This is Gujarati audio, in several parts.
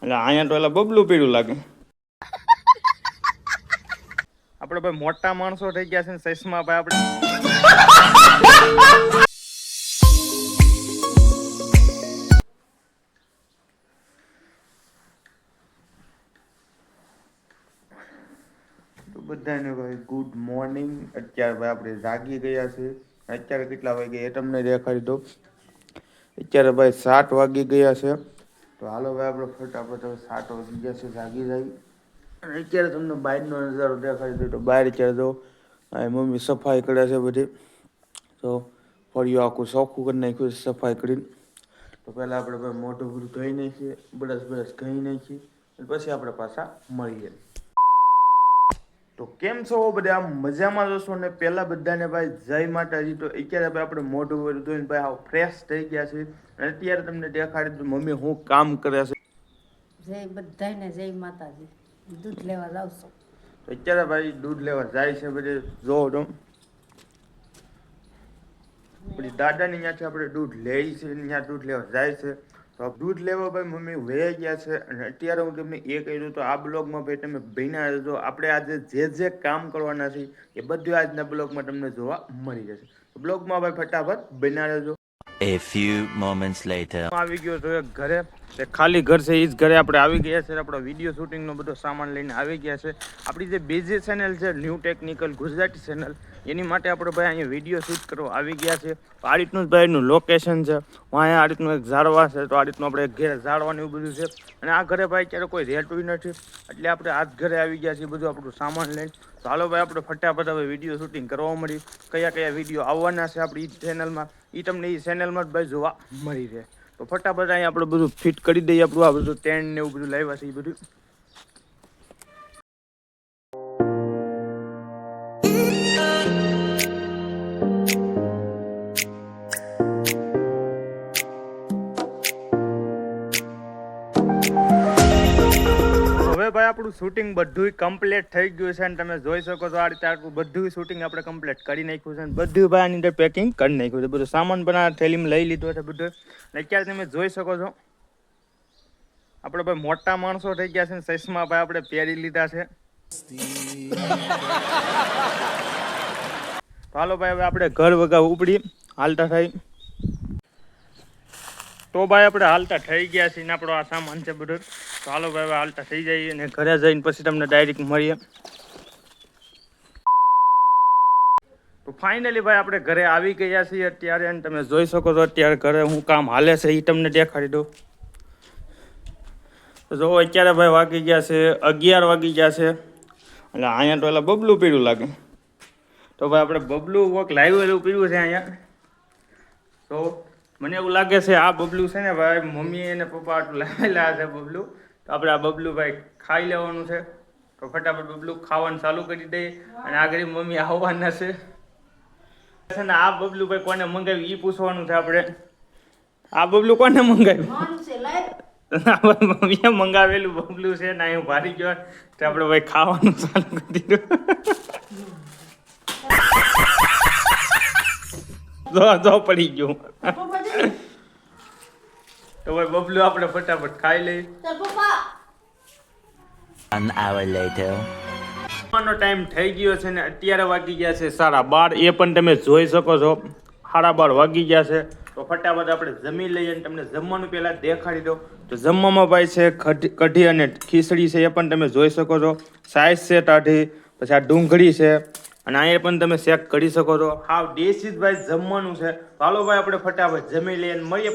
એટલે અહીંયા તો એટલે બબલું પીડું લાગે. આપણે ભાઈ મોટા માણસો થઈ ગયા છે ને ચશ્મા ભાઈ આપણે. તો બધાને ભાઈ ગુડ મોર્નિંગ. અત્યારે ભાઈ આપણે જાગી ગયા છે. અત્યારે કેટલા વાગે એ તમને દેખાડી દો. અત્યારે ભાઈ 7 વાગી ગયા છે. તો હાલો ભાઈ આપણે ફટાફટ 7 વાગી ગયા છે જાગી જાય. અને અત્યારે તમને બહારનો નજારો દેખાડી દો. તો બહાર અત્યારે જો મમ્મી સફાઈ કરે છે બધી. તો ફળિયું આખું ચોખ્ખું કરી નાખ્યું સફાઈ કરીને. તો પહેલાં આપણે ભાઈ મોઢું બધું ધોઈ નાખીએ, બ્રશ ઘસી નાખીએ, અને પછી આપણે પાછા મળીએ. તો કેમ છો બધા? આમ મજામાં જશો ને? પહેલાં બધાને ભાઈ જય માતાજી. તો અત્યારે ભાઈ આપણે મોઢું બધું ધોઈને ભાઈ આવ ફ્રેશ થઈ ગયા છે. અને અત્યારે તમને દેખાડી દઉં મમ્મી શું કામ કરે છે. જય બધાને જય માતાજી. દૂધ લેવા જાવ છો? તો અત્યારે ભાઈ દૂધ લેવા જાય છે બધે. જો તો પછી દાદાની ત્યાંથી આપણે દૂધ લઈ છે, ત્યાં દૂધ લેવા જાય છે. તો દૂધ લેવા ભાઈ મમ્મી વહી ગયા છે. અને અત્યારે હું તમને એ કહ્યું તો આ બ્લોગમાં ભાઈ તમે બન્યા રહેજો. આપણે આજે જે કામ કરવાના છે એ બધું આજના બ્લોગમાં તમને જોવા મળી જશે. તો બ્લોગમાં ભાઈ ફટાફટ બન્યા રહેજો. A few moments later. આવી ગયો તો એક ઘરે, ખાલી ઘર છે એ જ ઘરે આપણે આવી ગયા છે. આપણો વિડીયો શૂટિંગનો બધો સામાન લઈને આવી ગયા છે. આપણી જે બીજી ચેનલ છે ન્યૂ ટેકનિકલ ગુજરાતી ચેનલ, એની માટે આપણે ભાઈ અહીંયા વિડીયો શૂટ કરવા આવી ગયા છે. તો આ રીતનું જ ભાઈ એનું લોકેશન છે. અહીંયા આ રીતનું એક ઝાડવા છે. તો આ રીતનું આપણે ઘેર ઝાડવાનું એવું બધું છે. અને આ ઘરે ભાઈ અત્યારે કોઈ રહેતું નથી, એટલે આપણે આ જ ઘરે આવી ગયા છીએ બધું આપણું સામાન લઈને. તો હાલો ભાઈ આપણે ફટાફટ હવે વિડીયો શૂટિંગ કરવા મળી. કયા કયા વિડીયો આવવાના છે આપણી ચેનલમાં એ તમને એ ચેનલમાં જ ભાઈ જોવા મળી રહે. તો ફટાફટ અહીંયા આપણે બધું ફિટ કરી દઈએ. આપણું આ બધું ટેન્ટ ને એવું બધું લાવ્યા છે એ બધું. હવે ભાઈ આપણું શૂટિંગ બધું કમ્પ્લીટ થઈ ગયું છે. અને તમે જોઈ શકો છો આ રીતે આટલું બધું શૂટિંગ આપણે કમ્પ્લીટ કરી નાખ્યું છે. અને બધું ભાઈ આની અંદર પેકિંગ કરી નાખ્યું છે. બધું સામાન પણ આ થેલીમાં લઈ લીધો છે બધું. અને અત્યારે તમે જોઈ શકો છો આપણે ભાઈ મોટા માણસો થઈ ગયા છે ને ચશ્મા ભાઈ આપણે પહેરી લીધા છે. તો હાલો ભાઈ હવે આપણે ઘર વગા ઉપડી હાલતા થઈ. તો ભાઈ આપણે હાલતા થઈ ગયા છીએ ને આપણો આ સામાન છે બધું. તો હાલો ભાઈ હવે હાલતા થઈ જઈએ અને ઘરે જઈને પછી તમને ડાયરેક્ટ મળીએ. તો ફાઇનલી ભાઈ આપણે ઘરે આવી ગયા છીએ અત્યારે. અને તમે જોઈ શકો છો અત્યારે ઘરે હું કામ હાલે છે એ તમને દેખાડી દઉં. તો જો અત્યારે ભાઈ વાગી ગયા છે 11 વાગી ગયા છે. એટલે અહીંયા તો એટલે બબલું પીડું લાગે. તો ભાઈ આપણે બબલું વોક લાવ્યું પીડું છે અહીંયા. તો મને એવું લાગે છે આ બબલું છે ને ભાઈ મમ્મી અને પપ્પા આટલું લાવેલા છે બબલું. તો આપણે આ બબલું ભાઈ ખાઈ લેવાનું છે. તો ફટાફટ બબલું ખાવાનું ચાલુ કરી દઈએ. અને આગળ મમ્મી આવવાના છે ને આ બબલું ભાઈ કોને મંગાવ્યું એ પૂછવાનું છે આપણે. આ બબલું કોને મંગાવ્યું? મમ્મીએ મંગાવેલું બબલું છે ને અહીં ભારી ગયો. તો આપણે ભાઈ ખાવાનું ચાલુ કરી દીધું. જો પડી ગયું. તો ભાઈ બબલું આપણે ફટાફટ ખાઈ લઈએ. 1 hour later. ટાઈમ થઈ ગયો છે ને અત્યારે વાગી ગયા છે 12:30. એ પણ તમે જોઈ શકો છો 12:30 વાગી ગયા છે. તો ફટાફટ આપણે જમી લઈએ અને તમને જમવાનું પહેલાં દેખાડી દો. તો જમવામાં ભાઈ છે કઢી અને ખીચડી છે. એ પણ તમે જોઈ શકો છો. સાઈઝ છે ટાઢી, પછી આ ડુંગળી છે, અને અહીંયા પણ તમે ચેક કરી શકો છો. હાવ દેશી જ ભાઈ જમવાનું છે. હાલો ભાઈ આપણે ફટાફટ જમી લઈએ અને મળીએ.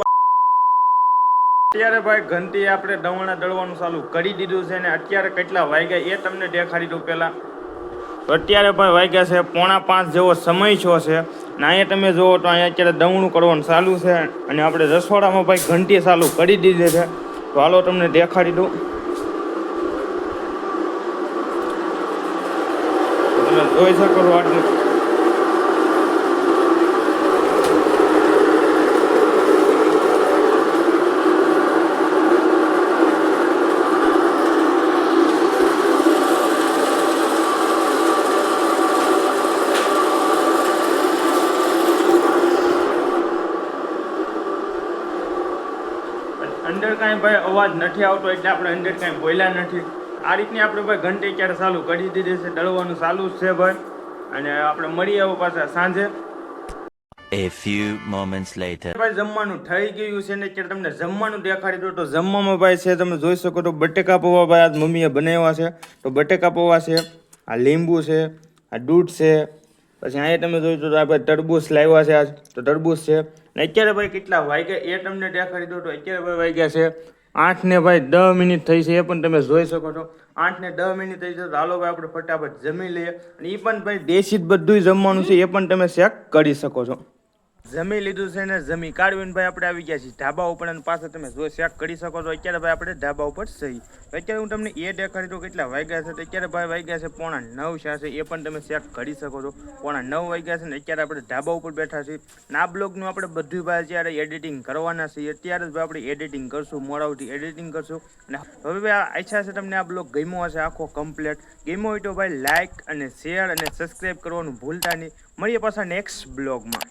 અત્યારે ભાઈ ઘંટી આપણે દવણા દળવાનું ચાલુ કરી દીધું છે. ને અત્યારે કેટલા વાગ્યા એ તમને દેખાડી દઉં પહેલાં. તો અત્યારે ભાઈ વાગ્યા છે 4:45 જેવો સમય છો છે. ને અહીંયા તમે જુઓ તો અહીંયા અત્યારે દવણું કરવાનું ચાલુ છે. અને આપણે રસોડામાં ભાઈ ઘંટી ચાલુ કરી દીધી છે. તો હાલો તમને દેખાડી દઉં. તમે જોઈ શકો છો આટલું. અંદર કાંઈ ભાઈ અવાજ નથી આવતો એટલે આપણે અંદર કાંઈ બોલ્યા નથી. આ રીતની આપણે ભાઈ ઘંટી ક્યારે ચાલુ કરી દીધી છે, દળવાનું ચાલુ જ છે ભાઈ. અને આપણે મળી આવો પાછા સાંજે. A few moments later. ભાઈ જમવાનું થઈ ગયું છે ને અત્યારે તમને જમવાનું દેખાડી દો. તો જમવામાં ભાઈ છે તમે જોઈ શકો તો બટેકા પૌવા ભાઈ આજ મમ્મીએ બનાવ્યા છે. તો બટેકા પૌવા છે, આ લીંબુ છે, આ દૂધ છે, પછી અહીંયા તમે જોઈ તો આપણે તરબૂચ લાવ્યા છે આજ. તો તરબૂચ છે ને અત્યારે ભાઈ કેટલા વાગ્યા એ તમને દેખાડી દો. તો અત્યારે ભાઈ વાગ્યા છે 8 ને ભાઈ 10 મિનિટ થઈ છે, એ પણ તમે જોઈ શકો છો. 8 ને 10 મિનિટ થઈ છે. તો હાલો ભાઈ આપણે ફટાફટ જમી લઈએ. અને એ પણ ભાઈ દેશી જ બધું જમવાનું છે, એ પણ તમે ચેક કરી શકો છો. જમી લીધું છે ને જમી કાઢવીને ભાઈ આપણે આવી ગયા છીએ ઢાબા ઉપર. અને પાછળ તમે જો ચેક કરી શકો છો અત્યારે ભાઈ આપણે ઢાબા ઉપર સહી. અત્યારે હું તમને એ દેખાડી દઉં કેટલા વાગ્યા છે. તો અત્યારે ભાઈ વાગ્યા છે 8:45 છે, એ પણ તમે ચેક કરી શકો છો. 8:45 વાગ્યા છે ને અત્યારે આપણે ઢાબા ઉપર બેઠા છીએ. અને આ બ્લોગનું આપણે બધું ભાઈ અત્યારે એડિટિંગ કરવાના છીએ. અત્યારે જ ભાઈ આપણે એડિટિંગ કરશું, મોડાવથી એડિટિંગ કરશું. અને હવે ભાઈ ઈચ્છા છે તમને આ બ્લોગ ગમ્યો હશે આખો કમ્પ્લીટ. ગમ્યો હોય તો ભાઈ લાઇક અને શેર અને સબસ્ક્રાઈબ કરવાનું ભૂલતા નહીં. મળીએ પાછા નેક્સ્ટ બ્લોગમાં.